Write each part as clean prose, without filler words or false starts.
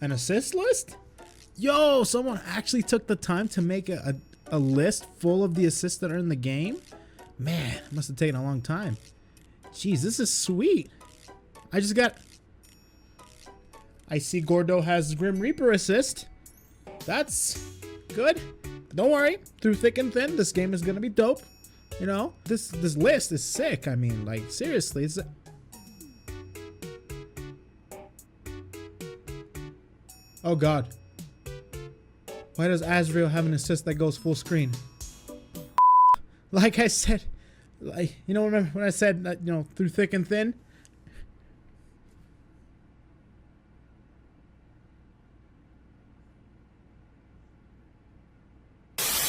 An assist list? Yo, someone actually took the time to make a list full of the assists that are in the game? Man, it must have taken a long time. Jeez, this is sweet. I see Gordo has Grim Reaper assist. That's good. Don't worry, through thick and thin, this game is gonna be dope. You know, this list is sick. I mean, like, seriously, it's... Oh God. Why does Azrael have an assist that goes full screen? Like I said, like, you know, remember when I said that, you know, through thick and thin?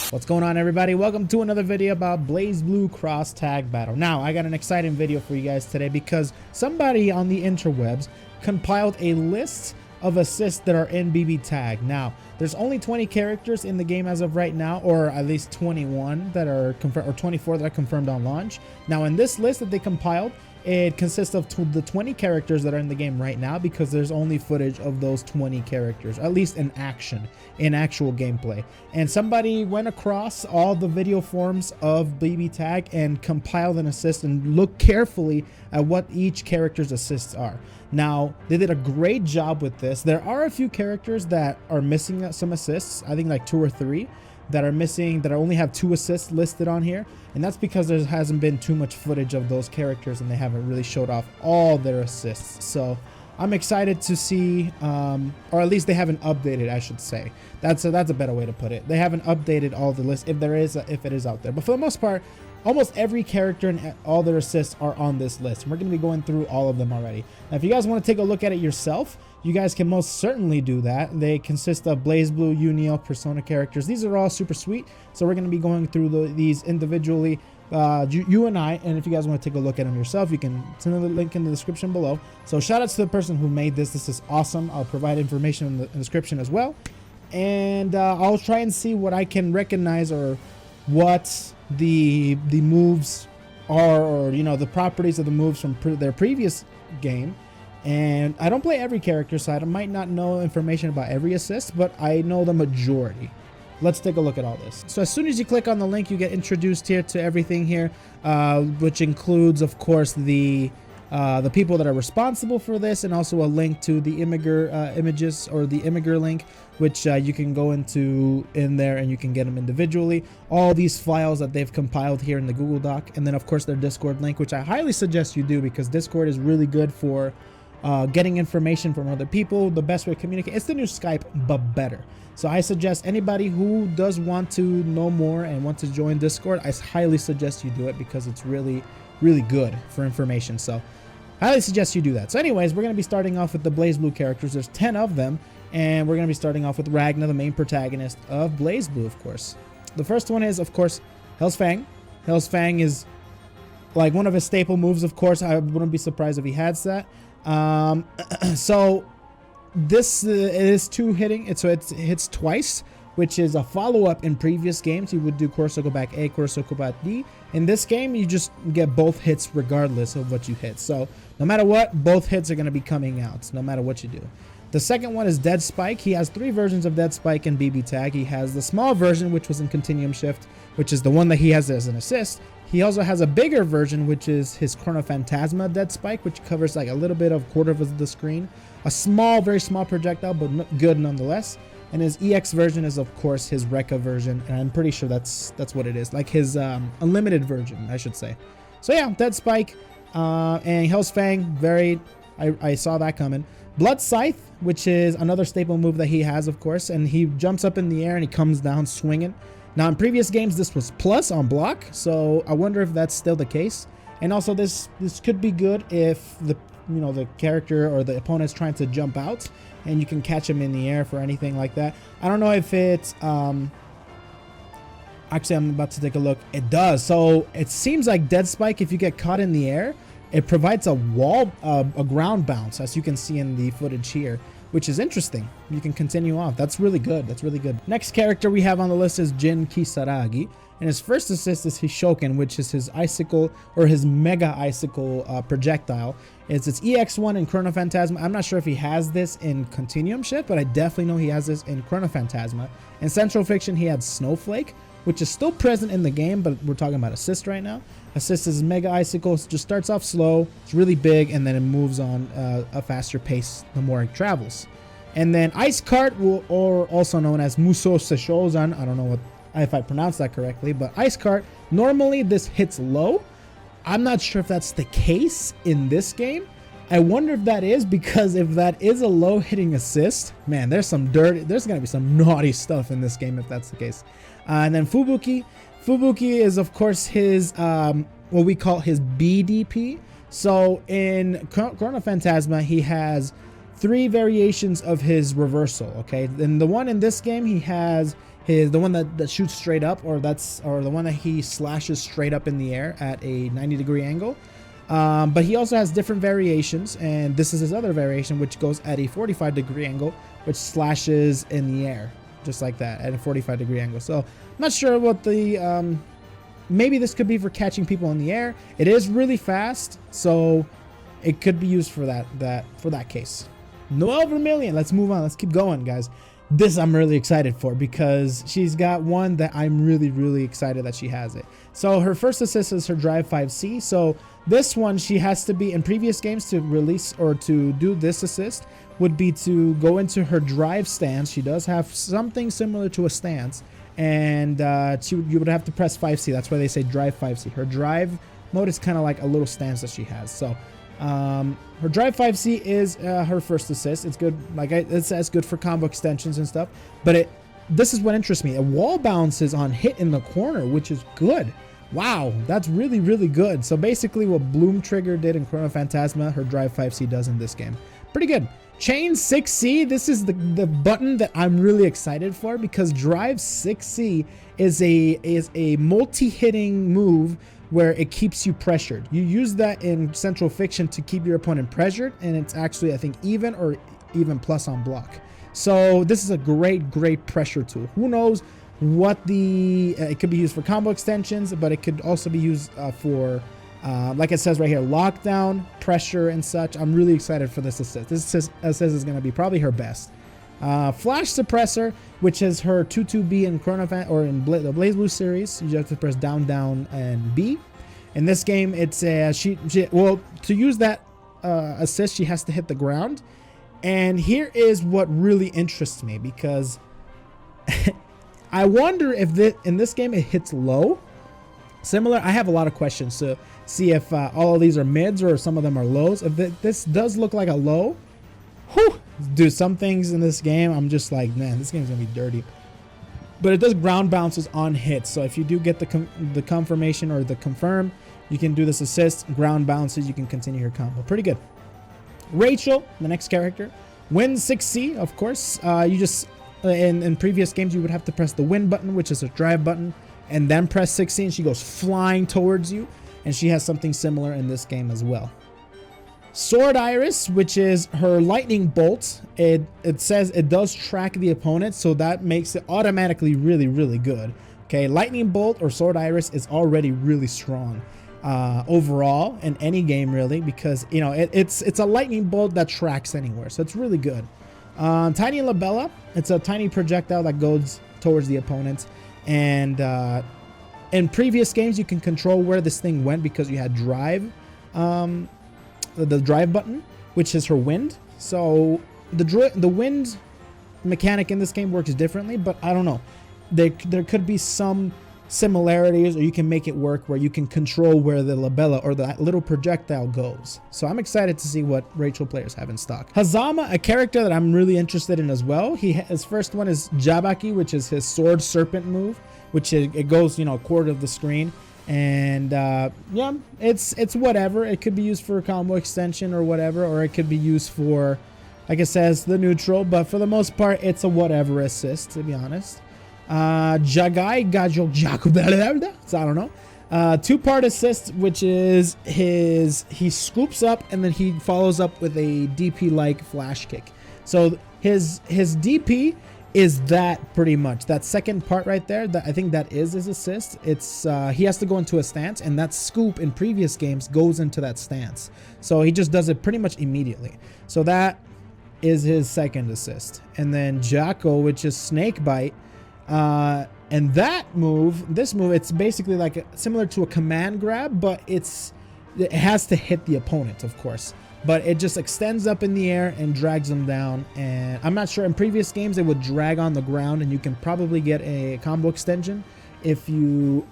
What's going on, everybody? Welcome to another video about Blazblue cross tag battle. Now, I got an exciting video for you guys today because somebody on the interwebs compiled a list of assists that are in BB tag. Now, there's only 20 characters in the game as of right now, or at least 21 that are confirmed, or 24 that are confirmed on launch. Now, in this list that they compiled, it consists of the 20 characters that are in the game right now because there's only footage of those 20 characters, at least in action, in actual gameplay. And somebody went across all the video forms of BB tag and compiled an assist and looked carefully at what each character's assists are. Now, they did a great job with this. There are a few characters that are missing some assists, I think like 2 or 3 that are missing, that only have 2 assists listed on here, and that's because there hasn't been too much footage of those characters and they haven't really showed off all their assists. So I'm excited to see, or at least they haven't updated, I should say. That's a better way to put it. They haven't updated all the lists, if it is out there. But for the most part, almost every character and all their assists are on this list, and we're going to be going through all of them already. Now, if you guys want to take a look at it yourself, you guys can most certainly do that. They consist of Blazblue, Unio, Persona characters. These are all super sweet, so we're going to be going through these individually, you and I, and if you guys want to take a look at them yourself, you can send the link in the description below. So shout out to the person who made this. This is awesome. I'll provide information in the description as well, and I'll try and see what I can recognize or what the moves are, or you know, the properties of the moves from their previous game. And I don't play every character, so I might not know information about every assist, but I know the majority. Let's take a look at all this. So as soon as you click on the link, you get introduced here to everything here, which includes, of course, the people that are responsible for this, and also a link to the images, or the Imgur link, which you can go in there and you can get them individually. All these files that they've compiled here in the Google Doc, and then of course their Discord link, which I highly suggest you do because Discord is really good for getting information from other people. The best way to communicate. It's the new Skype, but better. So I suggest anybody who does want to know more and want to join Discord, I highly suggest you do it because it's really, really good for information. So I highly suggest you do that. So anyways, we're going to be starting off with the Blazblue characters. There's 10 of them, and we're going to be starting off with Ragna, the main protagonist of Blazblue, of course. The first one is, of course, Hell's Fang. Hell's Fang is like one of his staple moves, of course. I wouldn't be surprised if he had that. So this is 2 hitting, so it hits twice, which is a follow-up. In previous games you would do Kurosoko back A, Kurosoko back D. In this game you just get both hits regardless of what you hit, so no matter what, both hits are going to be coming out no matter what you do. The second one is Dead Spike. He has 3 versions of Dead Spike in BB tag. He has the small version, which was in Continuum Shift, which is the one that he has as an assist. He also has a bigger version, which is his Chrono Phantasma Dead Spike, which covers like a little bit of quarter of the screen. A small, very small projectile, but good nonetheless. And his EX version is, of course, his Rekka version, and I'm pretty sure that's what it is, like his unlimited version, I should say. So yeah, Dead Spike, and Hell's Fang, I saw that coming. Blood Scythe, which is another staple move that he has, of course, and he jumps up in the air and he comes down swinging. Now, in previous games, this was plus on block, so I wonder if that's still the case. And also, this could be good if the character or the opponent's trying to jump out, and you can catch him in the air for anything like that. I don't know if it's actually, I'm about to take a look. It does. So it seems like Dead Spike, if you get caught in the air, it provides a ground bounce, as you can see in the footage here. which is interesting. You can continue off. That's really good. That's really good. Next character we have on the list is Jin Ki Soggy. And his first assist is his Shoken, which is his icicle or his mega icicle projectile. It's EX1 in Chrono Phantasma. I'm not sure if he has this in Continuum Shift, but I definitely know he has this in Chrono Phantasma. In Central Fiction, he had Snowflake, which is still present in the game, but we're talking about assist right now. Assist is mega icicle. It just starts off slow. It's really big, and then it moves on a faster pace the more it travels. And then Ice Cart, or also known as Muso Seshozan. I don't know if I pronounced that correctly, but Ice Cart, normally this hits low. I'm not sure if that's the case in this game. I wonder if that is, because if that is a low hitting assist, man, there's going to be some naughty stuff in this game if that's the case. And then Fubuki. Fubuki is, of course, his, what we call his BDP. So in Chrono Phantasma, he has 3 variations of his reversal, okay? And the one in this game, he has the one that shoots straight up, or the one that he slashes straight up in the air at a 90-degree angle. But he also has different variations, and this is his other variation, which goes at a 45-degree angle, which slashes in the air, just like that, at a 45-degree angle. So I'm not sure what the maybe this could be for catching people in the air. It is really fast, so it could be used for that case. Noelle Vermilion, let's move on. Let's keep going, guys. This I'm really excited for, because she's got one that I'm really excited that she has it. So her first assist is her Drive 5C. So this one, she has to be in previous games to release or to do this assist would be to go into her drive stance. She does have something similar to a stance, and you would have to press 5C. That's why they say Drive 5C. Her drive mode is kind of like a little stance that she has. So her Drive 5C is her first assist. It's good, it's good for combo extensions and stuff. But this is what interests me. It wall bounces on hit in the corner, which is good. Wow, that's really good. So basically what Bloom Trigger did in Chrono Phantasma, her Drive 5C does in this game. Pretty good. Chain 6C, this is the button that I'm really excited for, because Drive 6C is a multi-hitting move where it keeps you pressured. You use that in Central Fiction to keep your opponent pressured, and it's actually, I think, even or even plus on block. So this is a great pressure tool. Who knows what it could be used for combo extensions, but it could also be used for, like it says right here, lockdown, pressure, and such. I'm really excited for this assist. This assist is going to be probably her best. Flash Suppressor, which is her 2-2B in Chrono or in the Blazblue series. You have to press down, and B. In this game, it's well, to use that assist, she has to hit the ground. And here is what really interests me, because I wonder if in this game it hits low. Similar, I have a lot of questions to see if all of these are mids or some of them are lows. If this does look like a low, whew, dude, some things in this game, I'm just like, man, this game's gonna be dirty. But it does ground bounces on hits, so if you do get the confirmation or the confirm, you can do this assist, ground bounces, you can continue your combo. Pretty good. Rachel, the next character, Win 6C, of course. You just in previous games you would have to press the win button, which is a drive button, and then press 6C, and she goes flying towards you. And she has something similar in this game as well. Sword Iris, which is her lightning bolt. It says it does track the opponent, so that makes it automatically really good. Okay, lightning bolt or Sword Iris is already really strong overall in any game, really, because you know it's a lightning bolt that tracks anywhere, so it's really good. Tiny Labella, it's a tiny projectile that goes towards the opponent, and in previous games you can control where this thing went because you had drive, the drive button, which is her wind. So the wind mechanic in this game works differently, but I don't know, there could be some similarities, or you can make it work where you can control where the labella or that little projectile goes. So I'm excited to see what Rachel players have in stock. Hazama, a character that I'm really interested in as well. His first one is Jabaki, which is his sword serpent move, which it goes, you know, a quarter of the screen. And yeah, it's whatever. It could be used for a combo extension or whatever, or it could be used for, like it says, the neutral, but for the most part it's a whatever assist, to be honest. Jagai Gajo Jaco, so I don't know. Two-part assist, which is he scoops up and then he follows up with a DP like flash kick. So His DP is that pretty much. That second part right there, that I think that is his assist. It's he has to go into a stance, and that scoop in previous games goes into that stance. So he just does it pretty much immediately. So that is his second assist. And then Jaco, which is snake bite. And that move, this move, it's basically like similar to a command grab, but it has to hit the opponent, of course. But it just extends up in the air and drags them down. And I'm not sure, in previous games it would drag on the ground, and you can probably get a combo extension if you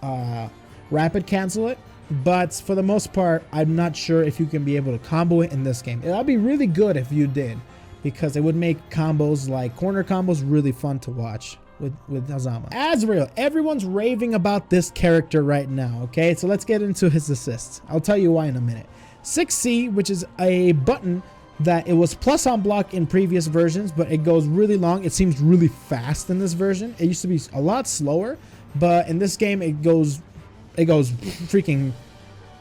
rapid cancel it. But for the most part, I'm not sure if you can be able to combo it in this game. That'd be really good if you did, because it would make combos like corner combos really fun to watch with Hazama. Azrael, everyone's raving about this character right now, okay? So let's get into his assists. I'll tell you why in a minute. 6C, which is a button that it was plus on block in previous versions, but it goes really long. It seems really fast in this version. It used to be a lot slower, but in this game it goes freaking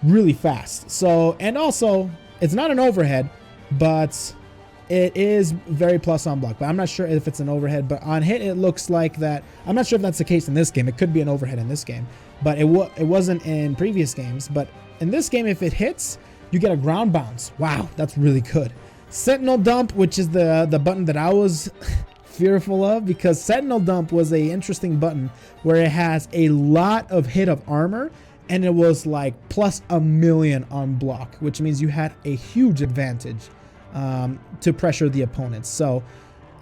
really fast. So, and also it's not an overhead, but it is very plus on block, but I'm not sure if it's an overhead, but on hit it looks like that. I'm not sure if that's the case in this game. It could be an overhead in this game, but it wasn't in previous games. But in this game, if it hits, you get a ground bounce. Wow, that's really good. Sentinel dump, which is the button that I was fearful of, because Sentinel dump was a interesting button where it has a lot of hit of armor, and it was like plus 1,000,000 on block, which means you had a huge advantage to pressure the opponents. So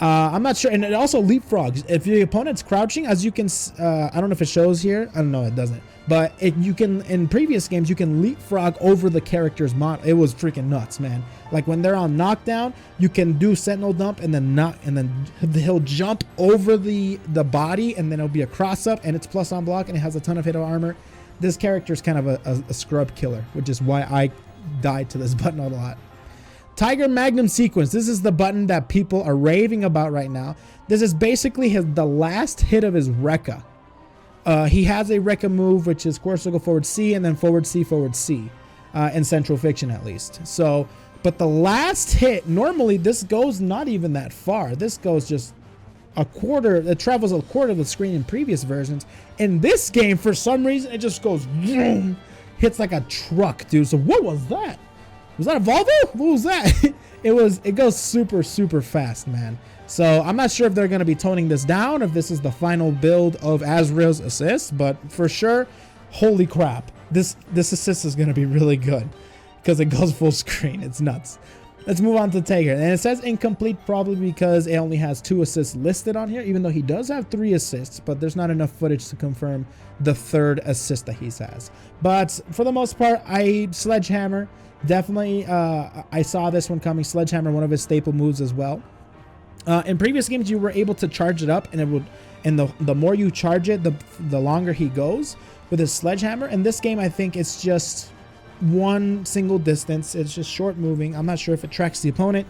I'm not sure. And it also leapfrogs if the opponent's crouching, as you can I don't know if it shows here. I don't know, it doesn't, but you can, in previous games, you can leapfrog over the character's mod. It was freaking nuts, man. Like when they're on knockdown, you can do sentinel dump and then he'll jump over the body, and then it'll be a cross up, and it's plus on block, and it has a ton of hit of armor. This character is kind of a scrub killer, which is why I died to this button a lot. Tiger Magnum Sequence. This is the button that people are raving about right now. This is basically the last hit of his Rekka. He has a Rekka move, which is core circle forward C and then forward C, in Central Fiction at least. So, but the last hit, normally this goes not even that far. This goes just a quarter. It travels a quarter of the screen in previous versions. In this game, for some reason, it just goes, vroom, hits like a truck, dude. So what was that? Was that a Volvo? What was that? It goes super, super fast, man. So I'm not sure if they're going to be toning this down, if this is the final build of Azrael's assist, but for sure, holy crap. This assist is going to be really good because it goes full screen. It's nuts. Let's move on to Tiger. And it says incomplete probably because it only has 2 assists listed on here, even though he does have 3 assists, but there's not enough footage to confirm the 3rd assist that he has. But for the most part, Sledgehammer. Definitely, I saw this one coming. Sledgehammer, one of his staple moves as well. In previous games, you were able to charge it up, and the more you charge it, the longer he goes with his Sledgehammer. In this game, I think it's just one single distance. It's just short moving. I'm not sure if it tracks the opponent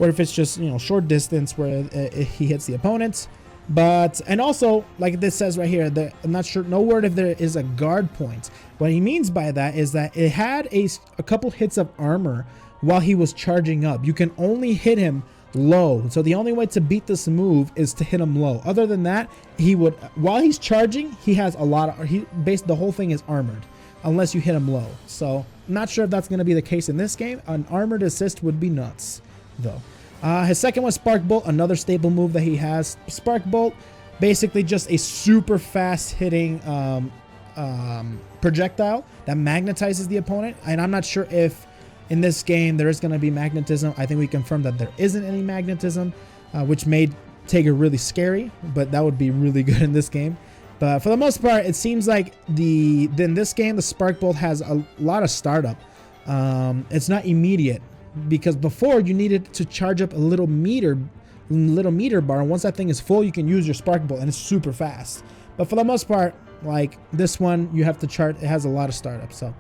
or if it's just, short distance where he hits the opponents. But, and also, like this says right here, I'm not sure, no word if there is a guard point. What he means by that is that it had a couple hits of armor while he was charging up. You can only hit him low. So the only way to beat this move is to hit him low. Other than that, while he's charging, he has a lot of, the whole thing is armored unless you hit him low. So I'm not sure if that's going to be the case in this game. An armored assist would be nuts though. His second was Spark Bolt, another staple move that he has. Spark Bolt, basically just a super fast hitting projectile that magnetizes the opponent. And I'm not sure if in this game there is going to be magnetism. I think we confirmed that there isn't any magnetism, which made Tiger really scary, but that would be really good in this game. But for the most part, it seems like in this game, the Spark Bolt has a lot of startup. It's not immediate, because before you needed to charge up a little meter bar, and once that thing is full, you can use your Spark Bolt, and it's super fast. But for the most part, like this one, you have to charge. It has a lot of startup. So,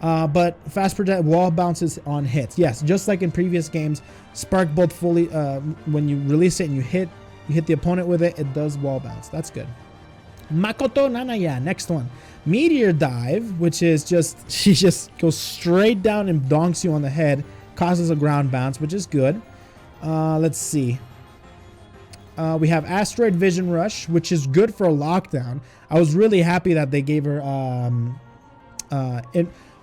but fast project wall bounces on hits. Yes, just like in previous games, Spark Bolt fully. When you release it and you hit the opponent with it, it does wall bounce. That's good. Makoto Nanaya, next one. Meteor Dive, which is she just goes straight down and donks you on the head. Causes a ground bounce, which is good. Let's see. We have Asteroid Vision Rush, which is good for lockdown. I was really happy that they gave her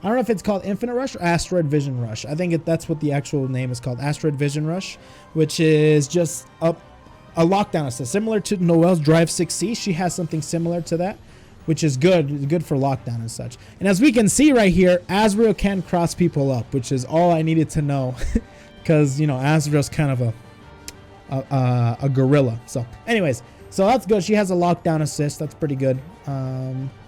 I don't know if it's called Infinite Rush or Asteroid Vision Rush. I think that's what the actual name is called, Asteroid Vision Rush, which is just a lockdown assist. Similar to Noelle's Drive 6C, she has something similar to that, which is good for lockdown and such. And as we can see right here, Azrael can cross people up, which is all I needed to know because, you know, Azrael's kind of a gorilla. So anyways, so that's good. She has a lockdown assist. That's pretty good.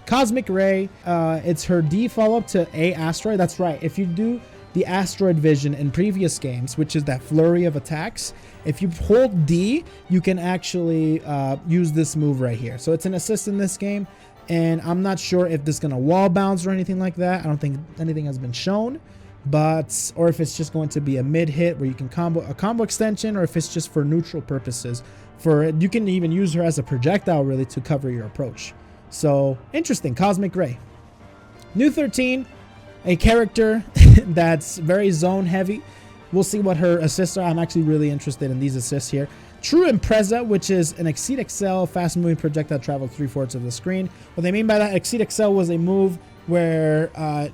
Cosmic Ray, it's her D follow-up to A Asteroid. That's right. If you do the Asteroid Vision in previous games, which is that flurry of attacks, if you hold D, you can actually use this move right here. So it's an assist in this game, and I'm not sure if this is going to wall bounce or anything like that. I don't think anything has been shown, but or if it's just going to be a mid hit where you can combo a combo extension, or if it's just for neutral purposes. You can even use her as a projectile really to cover your approach. So interesting. Cosmic Ray. New 13, a character that's very zone heavy. We'll see what her assists are. I'm actually really interested in these assists here. True Impreza, which is an Exceed Excel fast moving projectile, travel 3/4 of the screen. What they mean by that, Exceed Excel was a move where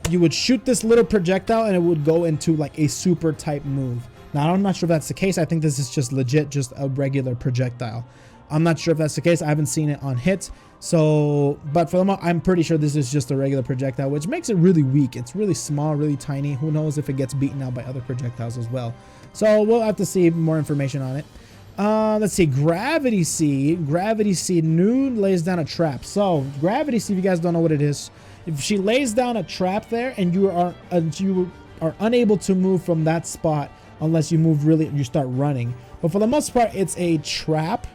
you would shoot this little projectile and it would go into like a super type move. Now, I'm not sure if that's the case. I think this is just legit, just a regular projectile. I'm not sure if that's the case. I haven't seen it on hit. So, but for the moment, I'm pretty sure this is just a regular projectile, which makes it really weak. It's really small, really tiny. Who knows if it gets beaten out by other projectiles as well. So we'll have to see more information on it. Let's see. Gravity Seed. Gravity Seed new lays down a trap. So Gravity Seed, if you guys don't know what it is, if she lays down a trap there and you are unable to move from that spot unless you start running. But for the most part, it's a trap.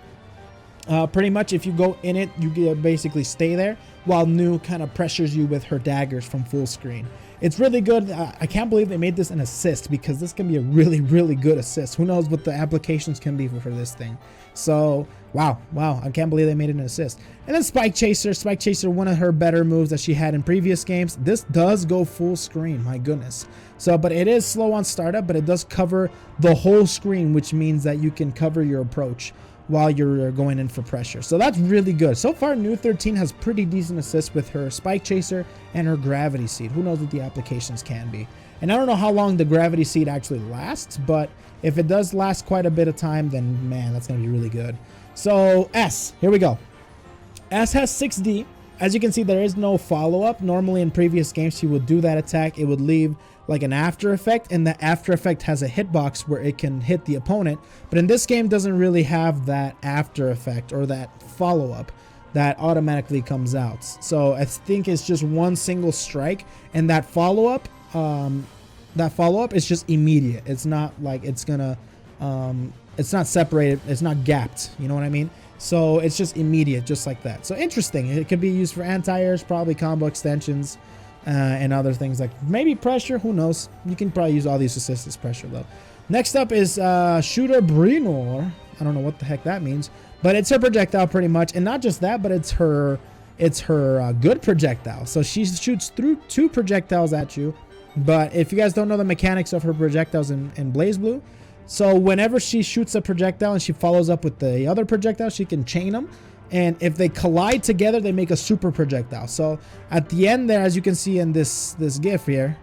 Pretty much if you go in it, you basically stay there while Nu kind of pressures you with her daggers from full screen. It's really good. I can't believe they made this an assist, because this can be a really, really good assist. Who knows what the applications can be for this thing. So, wow. I can't believe they made it an assist. And then Spike Chaser. Spike Chaser, one of her better moves that she had in previous games. This does go full screen, my goodness. So, but it is slow on startup, but it does cover the whole screen, which means that you can cover your approach while you're going in for pressure. So that's really good. So far, New 13 has pretty decent assists with her Spike Chaser and her Gravity Seed. Who knows what the applications can be. And I don't know how long the Gravity Seed actually lasts, but if it does last quite a bit of time, then man, that's going to be really good. So S, here we go. S has 6D. As you can see, there is no follow-up. Normally in previous games, she would do that attack. It would leave like an after effect, and the after effect has a hitbox where it can hit the opponent. But in this game, doesn't really have that after effect or that follow-up that automatically comes out. So I think it's just one single strike, and that follow-up is just immediate. It's not like it's gonna, it's not separated. It's not gapped. You know what I mean? So it's just immediate, just like that. So interesting. It could be used for anti-airs, probably combo extensions, and other things like maybe pressure. Who knows? You can probably use all these assists as pressure though. Next up is Shooter Brinor. I don't know what the heck that means, but it's her projectile pretty much, and not just that, but it's her good projectile. So she shoots through 2 projectiles at you. But if you guys don't know the mechanics of her projectiles in Blazblue, so whenever she shoots a projectile and she follows up with the other projectile, she can chain them. And if they collide together, they make a super projectile. So at the end there, as you can see in this GIF here,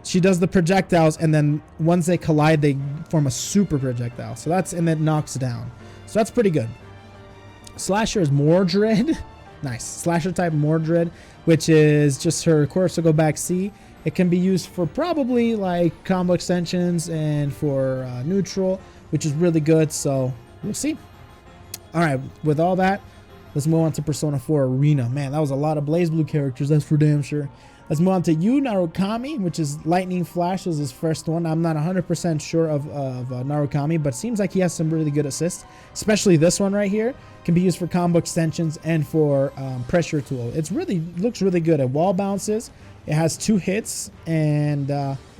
she does the projectiles, and then once they collide, they form a super projectile. So that's, and it knocks down. So that's pretty good. Slasher is Mordred. Nice. Slasher type Mordred, which is just her course to go back C. It can be used for probably like combo extensions and for neutral, which is really good. So we'll see. All right, with all that, let's move on to Persona 4 Arena. Man, that was a lot of Blazblue characters, that's for damn sure. Let's move on to Yu Narukami, which is Lightning Flash is his first one. I'm not 100% sure of Narukami, but seems like he has some really good assists, especially this one right here. Can be used for combo extensions and for pressure tool. It's really looks really good at wall bounces. It has 2 hits and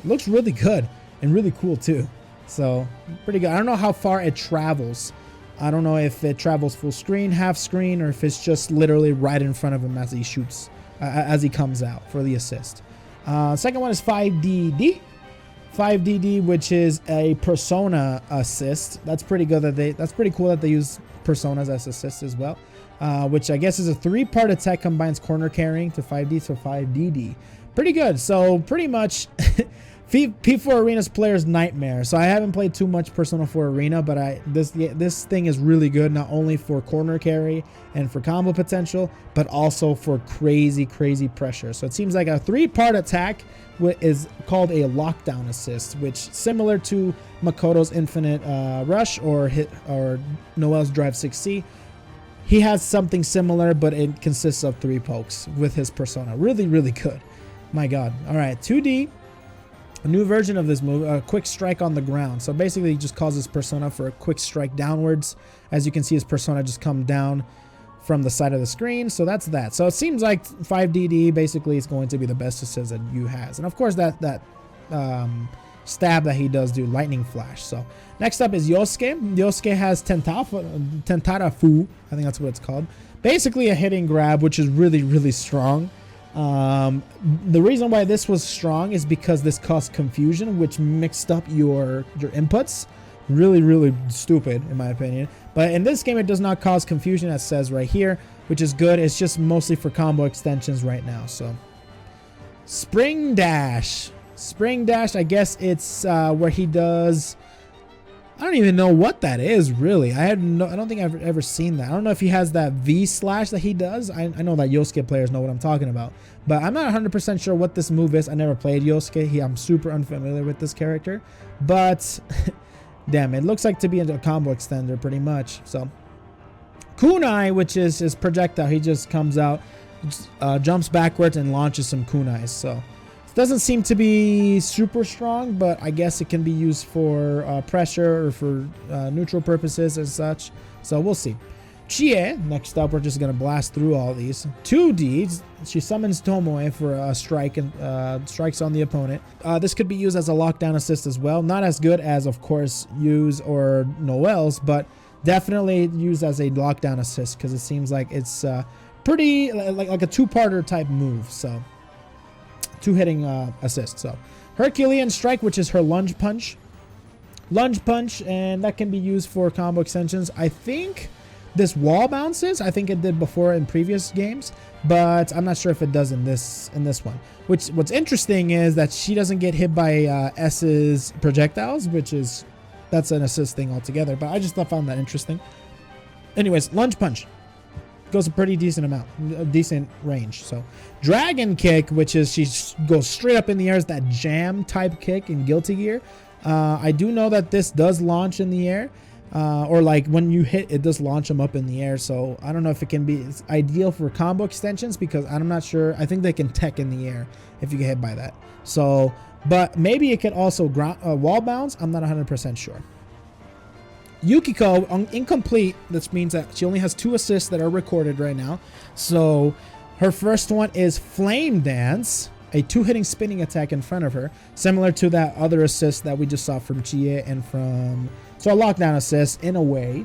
looks really good and really cool too. So pretty good. I don't know how far it travels. I don't know if it travels full screen, half screen, or if it's just literally right in front of him as he shoots, as he comes out for the assist. Second one is 5DD. 5DD, which is a persona assist. That's pretty good that's pretty cool that they use personas as assist as well. Which I guess is a 3-part attack, combines corner carrying to 5D to 5DD. Pretty good. So pretty much P4 Arena's player's nightmare. So I haven't played too much Persona 4 Arena, but this thing is really good, not only for corner carry and for combo potential, but also for crazy pressure. So it seems like a 3-part attack is called a lockdown assist, which similar to Makoto's Infinite Rush or Noel's Drive 6C. He has something similar, but it consists of 3 pokes with his persona. Really good. My God. All right, 2D. A new version of this move, a quick strike on the ground. So basically, he just calls his persona for a quick strike downwards. As you can see, his persona just come down from the side of the screen. So that's that. So it seems like 5DD basically is going to be the best assist that Yu has. And of course, that stab that he does do, lightning flash. So next up is Yosuke. Yosuke has Tentarafu, I think that's what it's called. Basically a hitting grab, which is really strong. The reason why this was strong is because this caused confusion, which mixed up your inputs. Really stupid in my opinion. But in this game, it does not cause confusion, as it says right here, which is good. It's just mostly for combo extensions right now. So Spring Dash. Spring Dash, I guess it's where he does, I don't even know what that is really. I don't think I've ever seen that. I don't know if he has that V slash that he does. I know that Yosuke players know what I'm talking about, but I'm not 100% sure what this move is. I never played Yosuke. I'm super unfamiliar with this character, but damn, it looks like to be a combo extender pretty much. So kunai, which is his projectile, he just comes out, jumps backwards and launches some kunais. So doesn't seem to be super strong, but I guess it can be used for pressure or for neutral purposes as such. So we'll see. Chie, next up, we're just going to blast through all these. 2D, she summons Tomoe for a strike and strikes on the opponent. This could be used as a lockdown assist as well. Not as good as, of course, Yu's or Noel's, but definitely used as a lockdown assist because it seems like it's pretty like a 2-parter type move. So 2 hitting assist. So Herculean Strike, which is her lunge punch, and that can be used for combo extensions. I think this wall bounces. I think it did before in previous games, but I'm not sure if it does in this one. What's interesting is that she doesn't get hit by S's projectiles, that's an assist thing altogether. But I just found that interesting. Anyways, lunge punch goes a pretty decent amount, a decent range. So Dragon Kick, which is she goes straight up in the air, is that jam type kick in Guilty Gear. I do know that this does launch in the air, or like when you hit, it does launch them up in the air. So I don't know if it can be ideal for combo extensions because I'm not sure. I think they can tech in the air if you get hit by that. So, but maybe it could also wall bounce. I'm not 100% sure. Yukiko, incomplete. This means that she only has 2 assists that are recorded right now. So her first one is Flame Dance, a 2-hitting spinning attack in front of her, similar to that other assist that we just saw from Chie and from, so a lockdown assist in a way.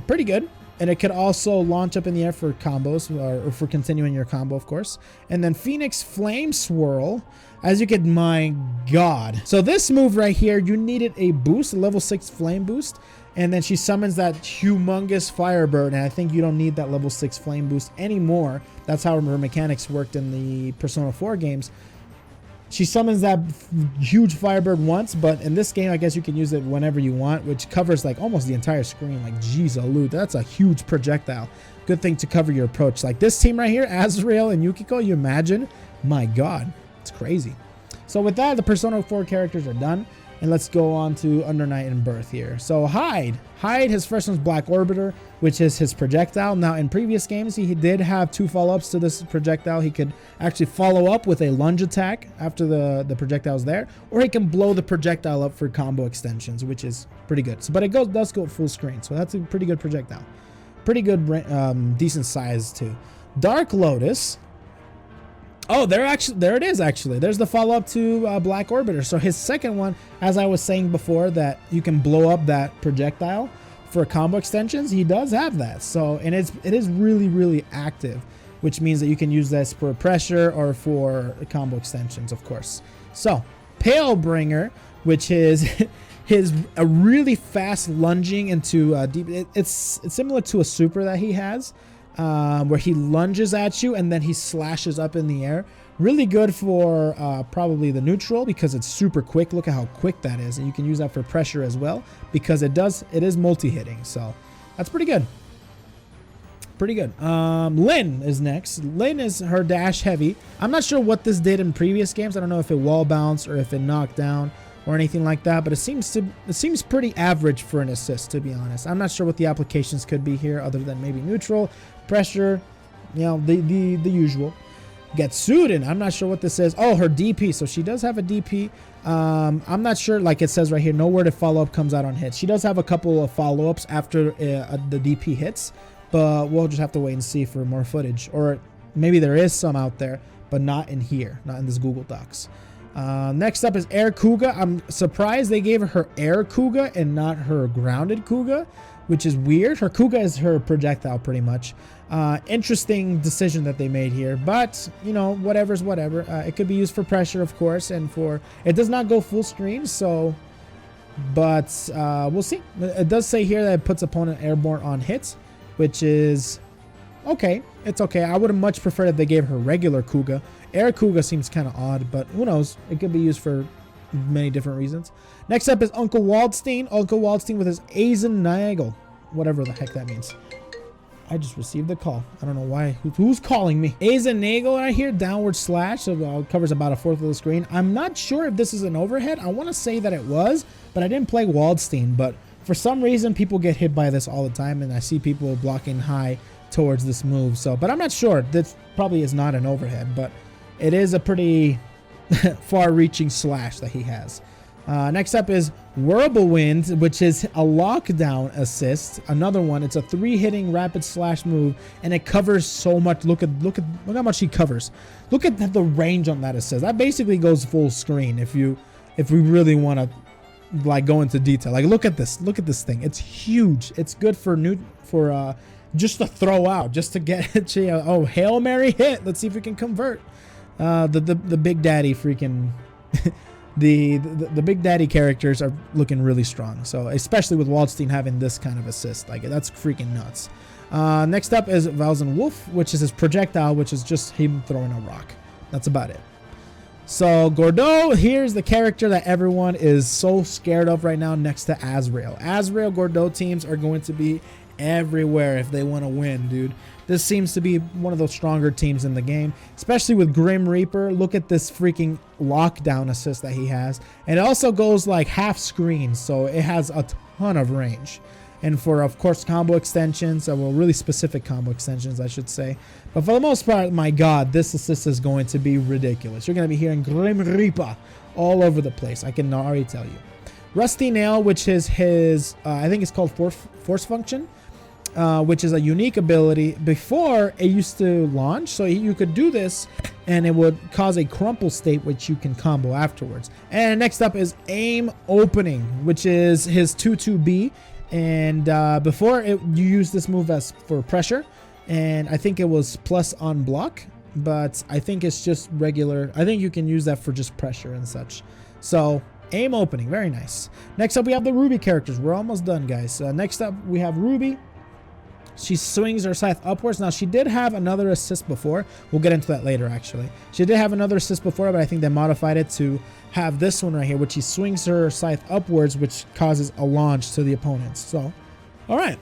Pretty good. And it could also launch up in the air for combos or for continuing your combo, of course. And then Phoenix Flame Swirl. As you can, my God. So this move right here, you needed a boost, a level 6 flame boost. And then she summons that humongous Firebird. And I think you don't need that level 6 flame boost anymore. That's how her mechanics worked in the Persona 4 games. She summons that huge Firebird once, but in this game, I guess you can use it whenever you want, which covers like almost the entire screen. Like, geez, allude, that's a huge projectile. Good thing to cover your approach. Like this team right here, Azrael and Yukiko, you imagine? My God, it's crazy. So with that, the Persona 4 characters are done. And let's go on to Under Night and Birth here. So Hyde, his first one's Black Orbiter, which is his projectile. Now in previous games, he did have 2 follow-ups to this projectile. He could actually follow up with a lunge attack after the projectile's there, or he can blow the projectile up for combo extensions, which is pretty good. So, but it does go full screen, so that's a pretty good projectile. Pretty good, decent size too. Dark Lotus. Oh, there it is actually. There's the follow-up to Black Orbiter. So his second one, as I was saying before, that you can blow up that projectile for combo extensions, he does have that. So, and it is really, really active, which means that you can use this for pressure or for combo extensions, of course. So Palebringer, which is his a really fast lunging into deep. It's similar to a super that he has, where he lunges at you and then he slashes up in the air. Really good for probably the neutral because it's super quick. Look at how quick that is, and you can use that for pressure as well because it is multi-hitting. So that's pretty good. Pretty good. Lyn is next. Lyn is her dash heavy. I'm not sure what this did in previous games. I don't know if it wall bounced or if it knocked down or anything like that, but it seems pretty average for an assist, to be honest. I'm not sure what the applications could be here other than maybe neutral, pressure, you know, the usual. Getsuden, I'm not sure what this is. Oh, her DP. So she does have a DP. I'm not sure, like it says right here, no word if follow-up comes out on hits. She does have a couple of follow-ups after the DP hits, but we'll just have to wait and see for more footage. Or maybe there is some out there, but not in here, not in this Google Docs. Next up is Err Kouga. I'm surprised they gave her Err Kouga and not her grounded Kouga, which is weird. Her Kouga is her projectile pretty much. Interesting decision that they made here, but you know, whatever's whatever. It could be used for pressure, of course, and for it does not go full screen, so but we'll see. It does say here that it puts opponent airborne on hits, which is okay. It's okay. I would have much preferred if they gave her regular Kouga. Err Kouga seems kind of odd, but who knows? It could be used for many different reasons. Next up is Uncle Waldstein. Uncle Waldstein with his Eisenagel, whatever the heck that means. I just received the call. I don't know why. Who's calling me? Eisenagel right here, downward slash. So covers about a fourth of the screen. I'm not sure if this is an overhead. I want to say that it was, but I didn't play Waldstein. But for some reason, people get hit by this all the time, and I see people blocking high towards this move. So, but I'm not sure. This probably is not an overhead, but it is a pretty far-reaching slash that he has. Next up is Whirlwind, which is a lockdown assist. Another one. It's a 3-hitting rapid slash move, and it covers so much. Look how much he covers. Look at the range on that assist. That basically goes full screen if we really want to like go into detail. Like look at this. Look at this thing. It's huge. It's good for just to throw out, just to get oh, Hail Mary hit. Let's see if we can convert. The Big Daddy freaking the Big Daddy characters are looking really strong. So especially with Waldstein having this kind of assist, like that's freaking nuts. Next up is Rosen Wolf, which is his projectile, which is just him throwing a rock. That's about it. So Gordo, here's the character that everyone is so scared of right now next to Azrael. Azrael Gordo teams are going to be everywhere if they want to win, dude. This seems to be one of those stronger teams in the game, especially with Grim Reaper. Look at this freaking lockdown assist that he has. And it also goes like half screen, so it has a ton of range. And for, of course, combo extensions, well, really specific combo extensions, I should say. But for the most part, my God, this assist is going to be ridiculous. You're going to be hearing Grim Reaper all over the place. I can already tell you. Rusty Nail, which is his, I think it's called Force Function. Which is a unique ability. Before it used to launch, so you could do this and it would cause a crumple state which you can combo afterwards. And next up is Aim Opening, which is his 2-2B, and before you used this move as for pressure, and I think it was plus on block, but I think it's just regular. I think you can use that for just pressure and such. So Aim Opening, very nice. Next up we have the Ruby characters. We're almost done, guys. Next up we have Ruby. She swings her scythe upwards. Now, she did have another assist before. We'll get into that later, actually. She did have another assist before, but I think they modified it to have this one right here, which she swings her scythe upwards, which causes a launch to the opponents. So, all right.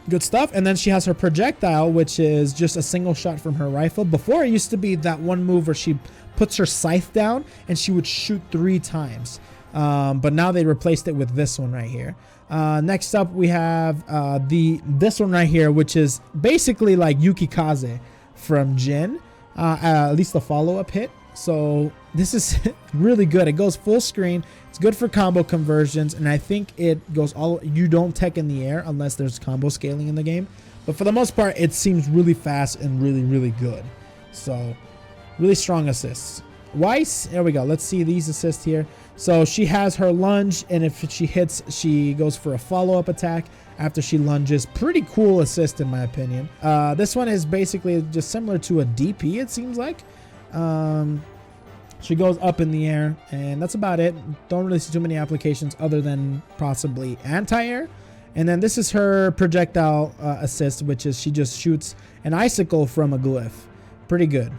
Good stuff. And then she has her projectile, which is just a single shot from her rifle. Before, it used to be that one move where she puts her scythe down and she would shoot 3 times. But now they replaced it with this one right here. Next up we have this one right here, which is basically like Yukikaze from Jenn, at least the follow-up hit. So this is really good. It goes full screen. It's good for combo conversions, and I think it goes you don't tech in the air unless there's combo scaling in the game, but for the most part it seems really fast and really good. So really strong assists. Weiss, there we go. Let's see these assists here. So she has her lunge, and if she hits, she goes for a follow-up attack after she lunges. Pretty cool assist in my opinion. This one is basically just similar to a DP, it seems like. She goes up in the air, and that's about it. Don't really see too many applications other than possibly anti-air. And then this is her projectile assist, which is she just shoots an icicle from a glyph. Pretty good.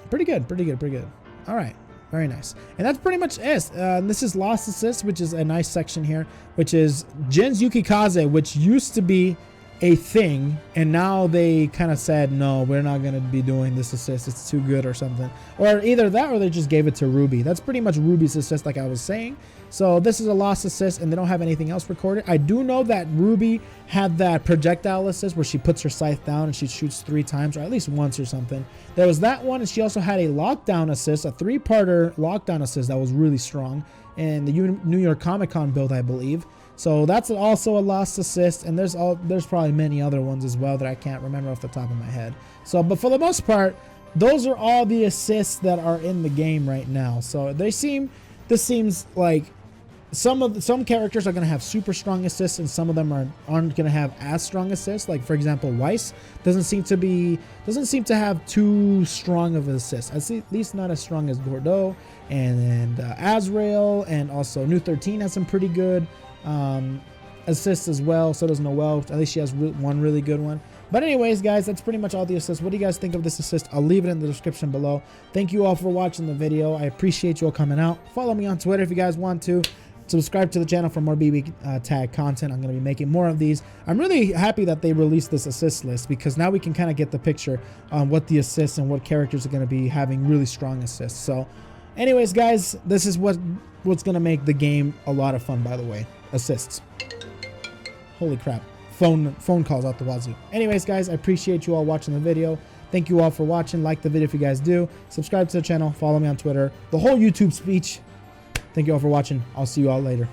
Pretty good. Pretty good. Pretty good. All right. Very nice. And that's pretty much it. This is Lost Assist, which is a nice section here, which is Jin's Yukikaze, which used to be a thing, and now they kind of said, no, we're not going to be doing this assist. It's too good or something. Or either that or they just gave it to Ruby. That's pretty much Ruby's assist, like I was saying. So this is a Lost Assist, and they don't have anything else recorded. I do know that Ruby had that projectile assist where she puts her scythe down and she shoots 3 times, or at least once or something. There was that one, and she also had a lockdown assist, a 3-parter lockdown assist that was really strong in the New York Comic Con build, I believe. So that's also a Lost Assist, and there's probably many other ones as well that I can't remember off the top of my head. So, but for the most part, those are all the assists that are in the game right now. So this seems like some characters are going to have super strong assists, and some of them aren't going to have as strong assists. Like for example, Weiss doesn't seem to have too strong of an assist. At least not as strong as Gordo and Azrael, and also New 13 has some pretty good assists as well. So does Noelle. At least she has one really good one. But anyways, guys, that's pretty much all the assists. What do you guys think of this assist? I'll leave it in the description below. Thank you all for watching the video. I appreciate you all coming out. Follow me on Twitter if you guys want to. Subscribe to the channel for more BB tag content. I'm going to be making more of these. I'm really happy that they released this assist list, because now we can kind of get the picture on what the assists and what characters are going to be having really strong assists. So anyways, guys, this is what's going to make the game a lot of fun, by the way. Assists. Holy crap. Phone calls out the wazoo. Anyways, guys, I appreciate you all watching the video. Thank you all for watching. Like the video if you guys do. Subscribe to the channel. Follow me on Twitter. The whole YouTube speech. Thank you all for watching. I'll see you all later.